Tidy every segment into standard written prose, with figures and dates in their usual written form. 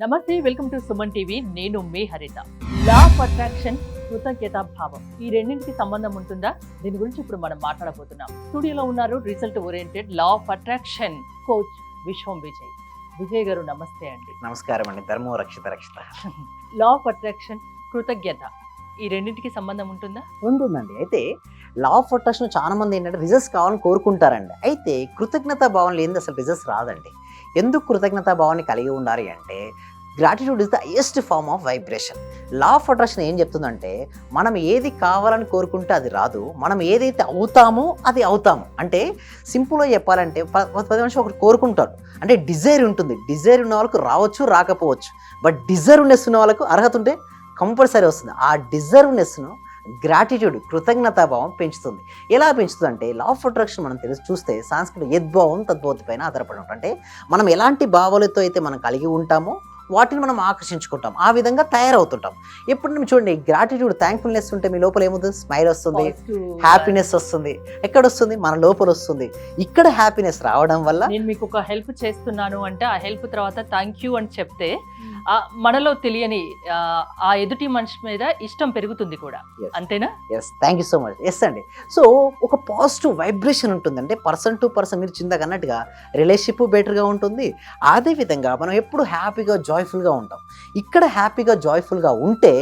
నమస్తే, welcome to Suman TV. నేను మీ హరిత. లా ఆఫ్ అట్రాక్షన్, కృతజ్ఞతా భావం, ఈ రెండింటికి సంబంధం ఉంటుందా? దీని గురించి ఇప్పుడు మనం మాట్లాడబోతున్నాం. స్టూడియోలో ఉన్నారు result oriented law of attraction coach విశ్వం విజయ్. విజయ్ గారు నమస్తే అండి. నమస్కారం అండి. ధర్మో రక్షిత రక్షిత. లా ఆఫ్ అట్రాక్షన్, కృతజ్ఞత, ఈ రెండింటికి సంబంధం ఉంటుందా? ఉంటుందండి. అయితే లా ఆఫ్ అట్రాక్షన్ చాలా మంది ఏంటంటే రిజల్ట్స్ కావాలని కోరుకుంటారండి. అయితే కృతజ్ఞతా భావం లేనిది అసలు రిజల్ట్స్ రాదండి. ఎందుకు కృతజ్ఞతా భావాన్ని కలిగి ఉండాలి అంటే gratitude is the highest form of vibration. Law of attraction ఏం చెప్తుందంటే మనం ఏది కావాలని కోరుకుంటే అది రాదు, మనం ఏదైతే అవుతామో అది అవుతాము. అంటే సింపుల్గా చెప్పాలంటే 10 మనిషి ఒకటి కోరుకుంటాడు అంటే డిజైర్ ఉంటుంది. డిజైర్ ఉన్న వాళ్ళకు రావచ్చు, రాకపోవచ్చు. బట్ డిజర్వ్నెస్ ఉన్న వాళ్ళకు అర్హత ఉంటే కంపల్సరీ వస్తుంది. ఆ డిజర్వ్నెస్ను గ్రాటిట్యూడ్, కృతజ్ఞతాభావం పెంచుతుంది. ఎలా పెంచుతుంది అంటే లా ఆఫ్ అట్రాక్షన్ మనం చూస్తే సాంస్కృతిక యద్భావం తద్భవతి పైన ఆధారపడి ఉంటుంది. అంటే మనం ఎలాంటి భావాలతో అయితే మనం కలిగి ఉంటామో వాటిని మనం ఆకర్షించుకుంటాం, ఆ విధంగా తయారవుతుంటాం. ఎప్పుడు మేము చూడండి, గ్రాటిట్యూడ్, థ్యాంక్ఫుల్నెస్ ఉంటే మీ లోపల ఏమవుతుంది? స్మైల్ వస్తుంది, హ్యాపీనెస్ వస్తుంది. ఎక్కడ వస్తుంది? మన లోపల వస్తుంది. ఇక్కడ హ్యాపీనెస్ రావడం వల్ల నేను మీకు ఒక హెల్ప్ చేస్తున్నాను అంటే ఆ హెల్ప్ తర్వాత థ్యాంక్ యూ అని చెప్తే మనలో తెలియని ఆ ఎదుటి మనిషి మీద ఇష్టం పెరుగుతుంది కూడా. అంతేనా? Yes, thank you so much. Yes అండి. సో ఒక పాజిటివ్ వైబ్రేషన్ ఉంటుంది. అంటే పర్సన్ టు పర్సన్ మీరు చిందాక అన్నట్టుగా రిలేషన్షిప్ బెటర్గా ఉంటుంది. అదేవిధంగా మనం ఎప్పుడు హ్యాపీగా జాయ్ఫుల్గా ఉంటాం. ఇక్కడ హ్యాపీగా జాయ్ఫుల్గా ఉంటే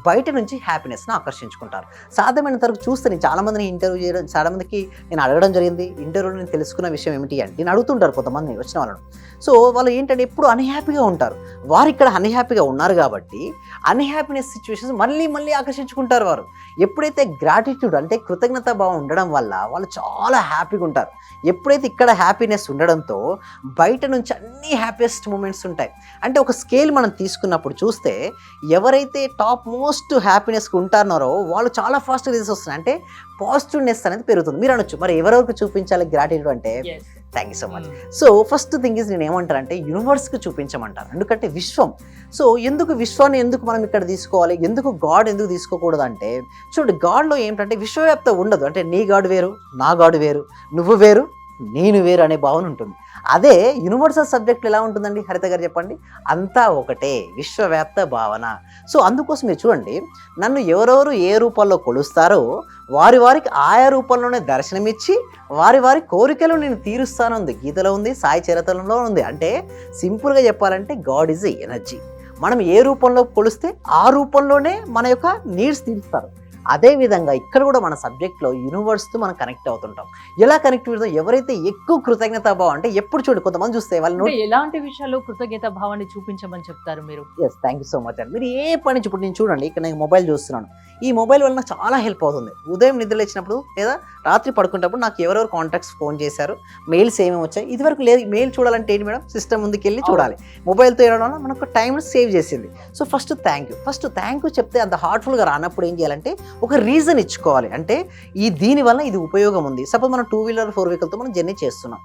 బయట నుంచి హ్యాపీనెస్ని ఆకర్షించుకుంటారు. సాధ్యమైనంత వరకు చూస్తే నేను చాలామందిని ఇంటర్వ్యూ చేయడం, చాలామందికి నేను అడగడం జరిగింది. ఇంటర్వ్యూలో నేను తెలుసుకున్న విషయం ఏమిటి అంటే, నేను అడుగుతుంటారు కొంతమంది వచ్చిన వాళ్ళను. సో వాళ్ళు ఏంటంటే ఎప్పుడు అన్హ్యాపీగా ఉంటారు. వారు ఇక్కడ అన్హ్యాపీగా ఉన్నారు కాబట్టి అన్హ్యాపీనెస్ సిచ్యువేషన్స్ మళ్ళీ ఆకర్షించుకుంటారు. వారు ఎప్పుడైతే గ్రాటిట్యూడ్ అంటే కృతజ్ఞతా భావం ఉండడం వల్ల వాళ్ళు చాలా హ్యాపీగా ఉంటారు. ఎప్పుడైతే ఇక్కడ హ్యాపీనెస్ ఉండడంతో బయట నుంచి అన్ని హ్యాపీయెస్ట్ మూమెంట్స్ ఉంటాయి. అంటే ఒక స్కేల్ మనం తీసుకున్నప్పుడు చూస్తే ఎవరైతే టాప్ మోస్ట్ హ్యాపీనెస్కి ఉంటారో వాళ్ళు చాలా ఫాస్ట్గా రిజల్ట్స్ వస్తున్నాయి. అంటే పాజిటివ్నెస్ అనేది పెరుగుతుంది. మీరు అనొచ్చు, మరి ఎవరెవరికి చూపించాలి గ్రాటిట్యూడ్ అంటే? Thank you so much. So first thing is నేను ఏమంటారంటే యూనివర్స్కి చూపించమంటారు. ఎందుకంటే విశ్వం. సో ఎందుకు విశ్వాన్ని ఎందుకు మనం ఇక్కడ తీసుకోవాలి, ఎందుకు గాడ్ ఎందుకు తీసుకోకూడదు అంటే, చూడండి, గాడ్లో ఏంటంటే విశ్వవ్యాప్త ఉండదు. అంటే నీ గాడు వేరు, నా గాడు వేరు, నువ్వు వేరు, నేను వేరు అనే భావన ఉంటుంది. అదే యూనివర్సల్ సబ్జెక్టులు ఎలా ఉంటుందండి హరిత గారు చెప్పండి? అంతా ఒకటే, విశ్వవ్యాప్త భావన. సో అందుకోసం మీరు చూడండి, నన్ను ఎవరెవరు ఏ రూపంలో కొలుస్తారో వారికి ఆయా రూపంలోనే దర్శనమిచ్చి వారి కోరికలు నేను తీరుస్తాను ఉంది. గీతలో ఉంది, సాయి చరిత్రలో ఉంది. అంటే సింపుల్గా చెప్పాలంటే గాడ్ ఈజ్ ఎ ఎనర్జీ. మనం ఏ రూపంలో కొలిస్తే ఆ రూపంలోనే మన యొక్క నీడ్స్ తీరుస్తారు. అదేవిధంగా ఇక్కడ కూడా మన సబ్జెక్ట్లో యూనివర్స్తో మనం కనెక్ట్ అవుతుంటాం. ఎలా కనెక్ట్ అవుతాం? ఎవరైతే ఎక్కువ కృతజ్ఞతా భావం అంటే ఎప్పుడు చూడండి, కొంతమంది చూస్తే వాళ్ళు ఎలాంటి విషయాల్లో కృతజ్ఞతా భావాన్ని చూపించమని చెప్తారు మీరు? Yes, thank you so much అండి. మీరు ఏ పని ఇప్పుడు నేను చూడండి, ఇక్కడ నేను మొబైల్ చూస్తున్నాను. ఈ మొబైల్ వల్ల నాకు చాలా హెల్ప్ అవుతుంది. ఉదయం నిద్ర లేచినప్పుడు లేదా రాత్రి పడుకునేటప్పుడు నాకు ఎవరెవరు కాంటాక్ట్స్ ఫోన్ చేశారు, మెయిల్స్ ఏమేమి వచ్చాయి. ఇదివరకు లేదు, మెయిల్ చూడాలంటే ఏంటి మేడం, సిస్టమ్ ముందుకు వెళ్ళి చూడాలి. మొబైల్తో వేయడం వల్ల మనకు టైం సేవ్ చేసింది. సో ఫస్ట్ థ్యాంక్ యూ చెప్తే అంత హార్ట్ఫుల్గా రానప్పుడు ఏం చేయాలంటే ఒక రీజన్ ఇచ్చుకోవాలి. అంటే దీనివల్ల ఇది ఉపయోగం ఉంది. సపోజ్ మనం 2 వీలర్ 4 వెహికల్తో మనం జర్నీ చేస్తున్నాం.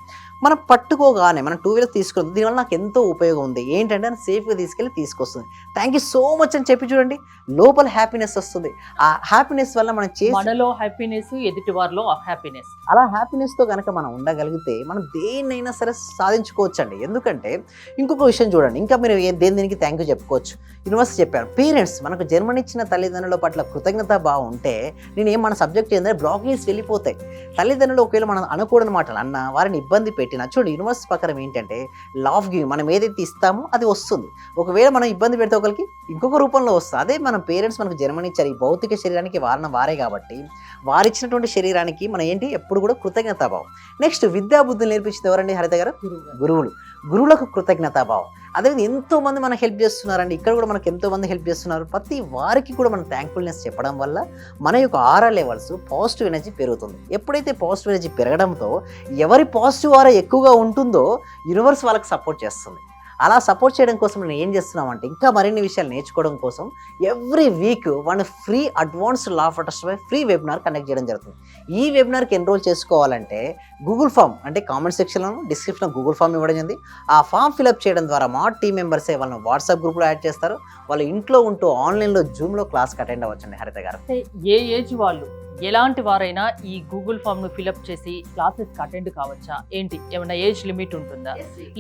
మనం పట్టుకోగానే మనం 2 వీలర్ తీసుకుంది, దీనివల్ల నాకు ఎంతో ఉపయోగం ఉంది ఏంటంటే అని సేఫ్గా తీసుకెళ్ళి తీసుకొస్తుంది. థ్యాంక్ యూ సో మచ్ అని చెప్పి చూడండి, లోపల హ్యాపీనెస్ వస్తుంది. ఆ హ్యాపీనెస్ వల్ల మనం మనలో హ్యాపీనెస్, ఎదుటి వారిలో హ్యాపీనెస్, అలా హ్యాపీనెస్తో కనుక మనం ఉండగలిగితే మనం దేన్నైనా సరే సాధించుకోవచ్చండి. ఎందుకంటే ఇంకొక విషయం చూడండి, ఇంకా మీరు దేనికి థ్యాంక్ యూ చెప్పుకోవచ్చు. యూనివర్స్ చెప్పారు, పేరెంట్స్ మనకు జన్మనిచ్చిన తల్లిదండ్రుల పట్ల కృతజ్ఞతా భావం ఉంటే మన సబ్జెక్ట్ ఏంటంటే బ్లాకేజ్ వెళ్ళిపోతాయి. తల్లిదండ్రులు ఒకవేళ మనం అనకూడని మాటలు అన్నా, వారిని ఇబ్బంది పెట్టినా, చూడండి యూనివర్స్ ప్రకారం ఏంటంటే లా ఆఫ్ గివింగ్, మనం ఏదైతే ఇస్తామో అది వస్తుంది. ఒకవేళ మనం ఇబ్బంది పెడితే ఒకరికి ఇంకొక రూపంలో వస్తుంది. అదే మన పేరెంట్స్ మనకు జన్మనిచ్చారు, ఈ భౌతిక శరీరానికి వారే కాబట్టి వారిచ్చినటువంటి శరీరానికి మనం ఏంటి ఎప్పుడు కూడా కృతజ్ఞతాభావం. నెక్స్ట్ విద్యాబుద్ధులు నేర్పించింది ఎవరండి హరిత గారు? గురువులకు కృతజ్ఞతాభావం. అదేవిధంగా ఎంతోమంది మనకు హెల్ప్ చేస్తున్నారండి. ఇక్కడ కూడా మనకు ఎంతోమంది హెల్ప్ చేస్తున్నారు. ప్రతి వారికి కూడా మనం థ్యాంక్ఫుల్నెస్ చెప్పడం వల్ల మన యొక్క ఆరా లెవెల్స్, పాజిటివ్ ఎనర్జీ పెరుగుతుంది. ఎప్పుడైతే పాజిటివ్ ఎనర్జీ పెరగడంతో ఎవరి పాజిటివ్ ఆరా ఎక్కువగా ఉంటుందో యూనివర్స్ వాళ్ళకి సపోర్ట్ చేస్తుంది. అలా సపోర్ట్ చేయడం కోసం నేను ఏం చేస్తున్నామంటే, ఇంకా మరిన్ని విషయాలు నేర్చుకోవడం కోసం every week free advanced law of attraction free webinar conduct చేయడం జరుగుతుంది. ఈ వెబినార్కి ఎన్రోల్ చేసుకోవాలంటే గూగుల్ ఫామ్, అంటే కామెంట్ సెక్షన్లో డిస్క్రిప్షన్లో గూగుల్ ఫామ్ ఇవ్వడం జరిగింది. ఆ ఫామ్ ఫిల్అప్ చేయడం ద్వారా మా టీం మెంబర్సే వాళ్ళని వాట్సాప్ గ్రూప్లో యాడ్ చేస్తారు. వాళ్ళు ఇంట్లో ఉంటూ ఆన్లైన్లో జూమ్లో క్లాస్కి అటెండ్ అవ్వచ్చండి హరిత గారు. ఏ ఏజ్ వాళ్ళు, ఎలాంటి వారైనా ఈ గూగుల్ ఫామ్ ను ఫిల్అప్ చేసి క్లాసెస్ అటెండ్ కావచ్చా ఏంటి? ఏమైనా ఏజ్ లిమిట్ ఉంటుందా?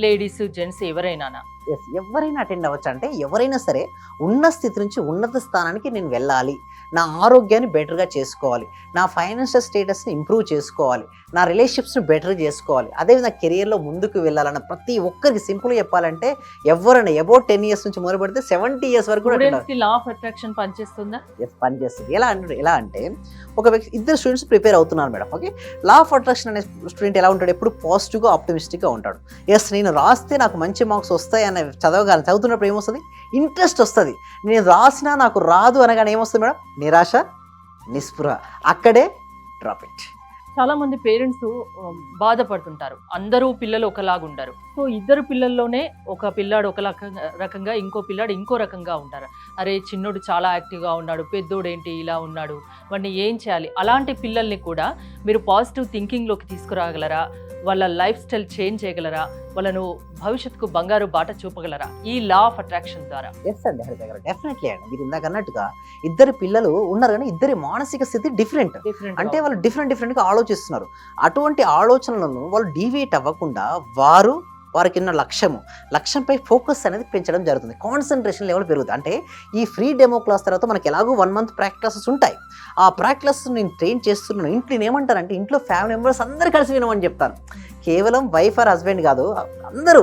లేడీస్, జెంట్స్ ఎవరైనా? ఎస్, ఎవరైనా అటెండ్ అవ్వచ్చు. అంటే ఎవరైనా సరే ఉన్న స్థితి నుంచి ఉన్నత స్థానానికి నేను వెళ్ళాలి, నా ఆరోగ్యాన్ని బెటర్గా చేసుకోవాలి, నా ఫైనాన్షియల్ స్టేటస్ని ఇంప్రూవ్ చేసుకోవాలి, నా రిలేషన్షిప్స్ని బెటర్ చేసుకోవాలి, అదేవిధంగా కెరియర్లో ముందుకు వెళ్ళాలన్న ప్రతి ఒక్కరికి సింపుల్గా చెప్పాలంటే ఎవరైనా అబౌట్ 10 years నుంచి మొదలు పెడితే 70 years వరకు కూడా attend స్టూడెంట్స్ కి లా ఆఫ్ అట్రాక్షన్ పనిచేస్తుందా? ఎస్, పనిచేస్తుంది. ఎలా అంటే ఒక వ్యక్తి, ఇద్దరు స్టూడెంట్స్ ప్రిపేర్ అవుతున్నారు madam. Okay, law of attraction అనే స్టూడెంట్ ఎలా ఉంటాడు, ఎప్పుడు పాజిటివ్గా ఆప్టిమిస్టిక్గా ఉంటాడు. ఎస్, నేను రాస్తే నాకు మంచి మార్క్స్ వస్తాయి అనే చదువుతున్నప్పుడు ఏమొస్తుంది, ఇంట్రెస్ట్ వస్తుంది. నేను రాసినా నాకు రాదు అనగానే ఏమొస్తుంది మేడం, నిరాశ, నిస్పృహ, అక్కడే డ్రాప్ ఇట్. చాలా మంది పేరెంట్స్ బాధపడుతుంటారు, అందరూ పిల్లలు ఒకలాగా ఉండరు. సో ఇద్దరు పిల్లల్లోనే ఒక పిల్లాడు ఒక రకంగా ఇంకో పిల్లాడు ఇంకో రకంగా ఉంటారు. అరే చిన్నోడు చాలా యాక్టివ్గా ఉన్నాడు, పెద్దోడు ఏంటి ఇలా ఉన్నాడు, వాడిని ఏం చేయాలి? అలాంటి పిల్లల్ని కూడా మీరు పాజిటివ్ థింకింగ్లోకి తీసుకురాగలరా? వాళ్ళ లైఫ్ స్టైల్ చేంజ్ చేయగలరా? వాళ్ళను భవిష్యత్తుకు బంగారు బాట చూపగలరా ఈ లా ఆఫ్ అట్రాక్షన్ ద్వారా? ఎస్ అండి, హరిత గారు, డెఫినెట్లీ అండి. మీరు ఇందాక అన్నట్టుగా ఇద్దరు పిల్లలు ఉన్నారు కానీ ఇద్దరి మానసిక స్థితి డిఫరెంట్. అంటే వాళ్ళు డిఫరెంట్గా ఆలోచిస్తున్నారు. అటువంటి ఆలోచనలను వాళ్ళు డీవియేట్ అవ్వకుండా వారికి ఉన్న లక్ష్యంపై ఫోకస్ అనేది పెంచడం జరుగుతుంది. కాన్సన్ట్రేషన్ లెవెల్ పెరుగుతుంది. అంటే ఈ ఫ్రీ డెమో క్లాస్ తర్వాత మనకి ఎలాగో 1 month ప్రాక్టీసెస్ ఉంటాయి. ఆ ప్రాక్టీస్ నేను ట్రైన్ చేస్తున్నాను. ఇంట్లో ఏమంటారంటే ఇంట్లో ఫ్యామిలీ మెంబర్స్ అందరు కలిసి వినమని చెప్తాను. కేవలం వైఫ్ ఆర్ హస్బెండ్ కాదు, అందరూ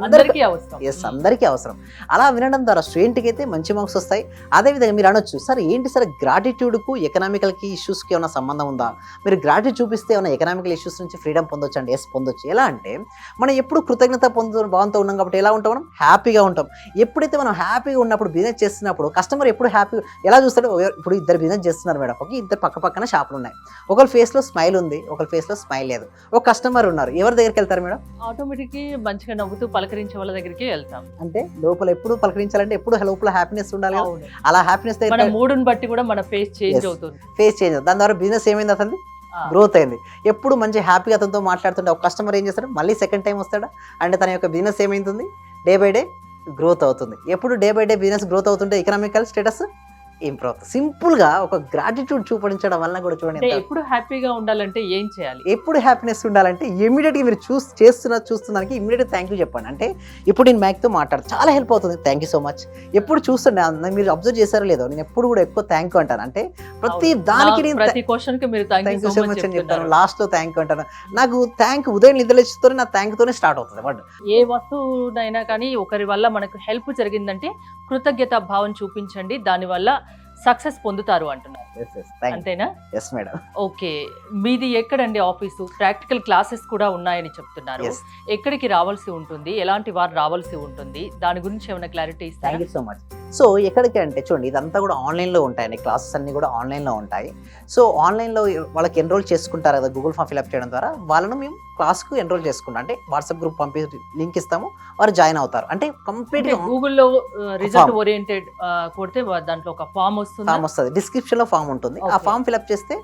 అందరికీ అవసరం. ఎస్, అందరికీ అవసరం. అలా వినడం ద్వారా స్టూడెంట్కి అయితే మంచి మార్క్స్ వస్తాయి. అదేవిధంగా మీరు అనొచ్చు, సార్ ఏంటి సార్ గ్రాటిట్యూడ్కు ఎకనామికల్కి ఇష్యూస్కి ఏమైనా సంబంధం ఉందా? మీరు గ్రాటిట్యూడ్ చూపిస్తే ఏమైనా ఎకనామికల్ ఇష్యూస్ నుంచి ఫ్రీడమ్ పొందొచ్చు అండి. ఎస్, పొందొచ్చు. ఎలా అంటే మనం ఎప్పుడు కృతజ్ఞత భావంతో ఉన్నాం కాబట్టి ఎలా ఉంటాం, మనం హ్యాపీగా ఉంటాం. ఎప్పుడైతే మనం హ్యాపీగా ఉన్నప్పుడు బిజినెస్ చేస్తున్నప్పుడు కస్టమర్ ఎప్పుడు హ్యాపీ ఎలా చూస్తాడు? ఇప్పుడు ఇద్దరు బిజినెస్ చేస్తున్నారు మేడం, ఓకే, ఇద్దరు పక్కన షాపులు ఉన్నాయి. ఒకరి ఫేస్లో స్మైల్ ఉంది, ఒకరి ఫేస్లో స్మైల్ లేదు. ఒక కస్టమర్ ఉన్నారు, ఎవరి దగ్గరికి వెళ్తారు మేడం? ఆటోమేటిక్ మంచిగా నవ్వుతూ పలకరించే వాళ్ళ దగ్గరికి వెళ్తాం. అంటే లోపల ఎప్పుడు పలకరించాలంటే ఎప్పుడు లోపల హ్యాపీనెస్ ఉండాలి. అలా హ్యాపీనెస్ మన మూడుని బట్టి కూడా మన ఫేస్ చేంజ్ అవుతుంది. దాని ద్వారా బిజినెస్ ఏమైంది, అతనిది గ్రోత్ అయింది. ఎప్పుడు మంచి హ్యాపీగా అతనితో మాట్లాడుతుంటే ఒక కస్టమర్ ఏం చేస్తాడు, మళ్ళీ సెకండ్ టైం వస్తాడా అంటే తన యొక్క బిజినెస్ ఏమైంది, డే బై డే గ్రోత్ అవుతుంది. ఎప్పుడు day by day business growth అవుతుంటే ఎకనామికల్ స్టేటస్ ఇంప్రూవ్ అవుతుంది. సింపుల్గా ఒక గ్రాటిట్యూడ్ చూపించడం వల్ల కూడా చూడండి. ఎప్పుడు హ్యాపీగా ఉండాలంటే ఏం చేయాలి? ఎప్పుడు హ్యాపీనెస్ ఉండాలంటే ఇమీడియట్గా మీరు చూస్తున్నానికి ఇమీడియట్గా థ్యాంక్ యూ చెప్పండి. అంటే ఇప్పుడు నేను మ్యాక్తో మాట్లాడు చాలా హెల్ప్ అవుతుంది, థ్యాంక్ యూ సో మచ్. ఎప్పుడు చూస్తుండే మీరు అబ్జర్వ్ చేశారో లేదో, నేను ఎప్పుడు కూడా ఎక్కువ థ్యాంక్ యూ అంటాను. అంటే ప్రతి దానికి నేను ప్రతి క్వశ్చన్కి మీరు థ్యాంక్ యూ సో మచ్ అని చెప్తాను, లాస్ట్లో థ్యాంక్ యూ అంటాను. నాకు థ్యాంక్ ఉదయం నిద్రలేస్తూనే నా థ్యాంక్తోనే స్టార్ట్ అవుతుంది వర్డ్. ఏ వస్తువునైనా కానీ ఒకరి వల్ల మనకు హెల్ప్ జరిగిందంటే కృతజ్ఞత భావం చూపించండి, దానివల్ల సక్సెస్ పొందుతారు అంటున్నారు. అంతేనా? Yes madam. ఓకే, మీది ఎక్కడండి ఆఫీసు? ప్రాక్టికల్ క్లాసెస్ కూడా ఉన్నాయని చెప్తున్నారు. ఎక్కడికి రావాల్సి ఉంటుంది, ఎలాంటి వారు రావాల్సి ఉంటుంది, దాని గురించి ఏమైనా క్లారిటీ ఇస్తారా? Thank you so much. So ఎక్కడికి అంటే చూడండి, ఇదంతా కూడా ఆన్లైన్లో ఉంటాయండి, క్లాసెస్ అన్నీ కూడా ఆన్లైన్లో ఉంటాయి. సో ఆన్లైన్లో వాళ్ళకి ఎన్రోల్ చేసుకుంటారు కదా, గూగుల్ ఫామ్ ఫిల్అప్ చేయడం ద్వారా వాళ్ళను మేము క్లాస్కు ఎన్రోల్ చేసుకుంటాం. అంటే వాట్సాప్ గ్రూప్ పంపి లింక్ ఇస్తాము, వారు జాయిన్ అవుతారు. అంటే కంప్లీట్గా గూగుల్లో రిజల్ట్ ఓరియంటెడ్ కొడితే దాంట్లో ఒక ఫామ్ వస్తుంది, డిస్క్రిప్షన్లో ఫామ్ ఉంటుంది. ఆ ఫామ్ ఫిల్అప్ చేస్తే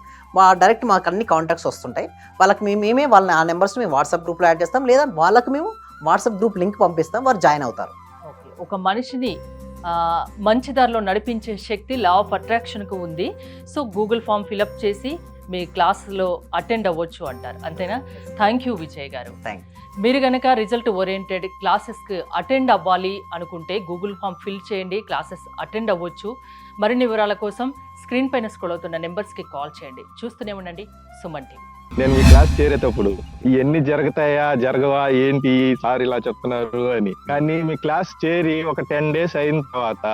డైరెక్ట్ మాకు అన్ని కాంటాక్ట్స్ వస్తుంటాయి. వాళ్ళకి మేమే వాళ్ళని ఆ నెంబర్స్ మేము వాట్సాప్ గ్రూప్లో యాడ్ చేస్తాం, లేదా వాళ్ళకి మేము వాట్సాప్ గ్రూప్ లింక్ పంపిస్తాం, వారు జాయిన్ అవుతారు. ఓకే, ఒక మనిషిని మంచి దారిలో నడిపించే శక్తి లా ఆఫ్ అట్రాక్షన్కు ఉంది. సో గూగుల్ ఫామ్ ఫిల్అప్ చేసి మీ క్లాస్లో అటెండ్ అవ్వచ్చు అంటారు, అంతేనా? థ్యాంక్ యూ విజయ్ గారు. మీరు కనుక రిజల్ట్ ఓరియంటెడ్ క్లాసెస్కి అటెండ్ అవ్వాలి అనుకుంటే గూగుల్ ఫామ్ ఫిల్ చేయండి, క్లాసెస్ అటెండ్ అవ్వచ్చు. మరిన్ని వివరాల కోసం స్క్రీన్ పైన స్క్రోల్ అవుతున్న నెంబర్స్కి కాల్ చేయండి. చూస్తూనే ఉండండి సుమన్ టీవీ. నేను మీ క్లాస్ చేరేటప్పుడు ఇవన్నీ జరుగుతాయా జరగవా ఏంటి సార్ ఇలా చెప్తున్నారు అని, కానీ మీ క్లాస్ చేరి ఒక 10 days అయిన తర్వాత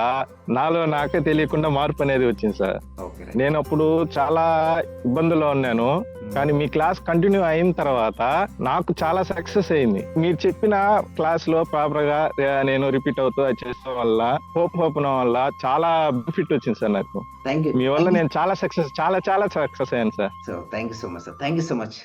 నాలో నాకే తెలియకుండా మార్పు అనేది వచ్చింది సార్. నేను అప్పుడు చాలా ఇబ్బందుల్లో ఉన్నాను, కానీ మీ క్లాస్ కంటిన్యూ అయిన తర్వాత నాకు చాలా సక్సెస్ అయింది. మీరు చెప్పిన క్లాస్ లో ప్రాపర్ గా నేను రిపీట్ అవుతూ చేసే వల్ల హోప్ వల్ల చాలా బెనిఫిట్ వచ్చింది సార్ నాకు. Thank you. మీ వల్ల నేను చాలా సక్సెస్ అయ్యాను sir. Thank you so much sir. Thank you so much.